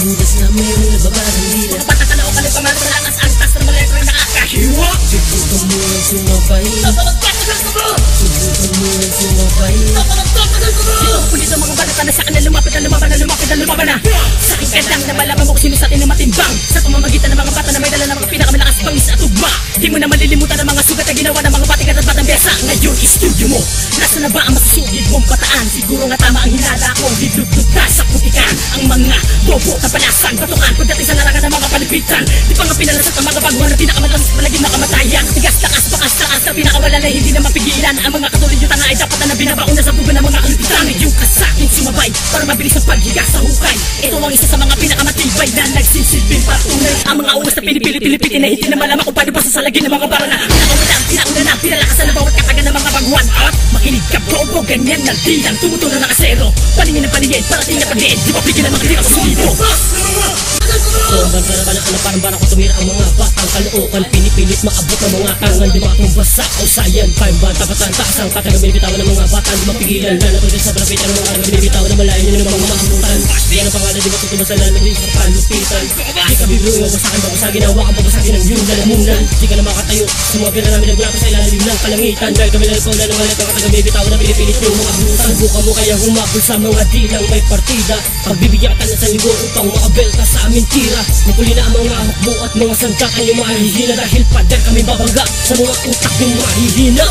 butas na mayroong nababarang dila. Patatanaw ka ng pamalas na antas na mga letra nakakahiwa. Subukan mo ang sumabay, Napapagpatagal ko mo! subukan mo ang sumabay. Napapagpatagal ko mo! Pulit ang mga balata na sa akin na lumapit na lumaban na lumapit na lumaban na. Sa akin ka lang na malaman mo kung sino sa atin na matimbang. Sa pamamagitan ng mga bata na may dala ng mga pinakamalakas bangis at tugma. Di mo na malilimutan ang mga sugat na ginawa ng mga patikat at batang besa. Ngayon studio mo, nasa na ba ang masusugid mong pataan? Siguro nga tama ang hinala ko, hidlugtog na sa putikan. Ang mga bobo na palasan, batukan pagdating sa larangan ng mga palipitan. Di pa nga pinalasat ang mga baguhan na pinakamalakas palaging nakamatayan. Tigas, lakas, bakas, taas na pinakawala na hindi na mapigilan. Ang mga katulad yung tanga ay dapat na binabaon na sa buga ng mga kalipitan. Ngayon ka sa akin sumabay para mabilis ang paghiga sa hukay. Ito ang isa sa mga pinakamatibay na nagsisilbing patunay. Ang mga uwas na pinipili-pilipitin na hindi na malaman kung paano basasalagin ng mga barana. Pinauna na, pinalakasan na bawat kataga ng mga baguhan. At makinig ka bro, ganyan na dilang tumutunan na kasero. Paningin ng paningin, parating na pagdiin. Di ba pigil ang mga kalikas sa sulipo? Kumban para ka na parang bara ko tumira ang mga batang kalookan. Pinipilit maabot ng mga tangan, di makumbasa o sayan. Paimban, tapatan, taas ang katagang binibitawan ng mga bata. Di mapigilan na napagod sa palapitan ng mga binibitawan na malayo nyo ng mga maamutan. Yan ang pangalan, di matutubasan na naging sa palupitan. Di ka bibiro, iwawasakan, babasagin, hawakan, babasagin ang iyong lalamunan. Di ka na makatayo, sumabira namin naglapos sa ilalim ng kalangitan. Dahil kami lalakaw na naman ito katagang binibitawan na pinipilit nyo mga abutan. Buka mo kaya humabol sa mga dilang may partida. Pagbibigyan ka na sa libo upang makabel ka sa aming tira. Mapuli na ang mga hukbo at mga sanda kanyang mahihina. Dahil pader kami babangga sa mga utak yung mahihina.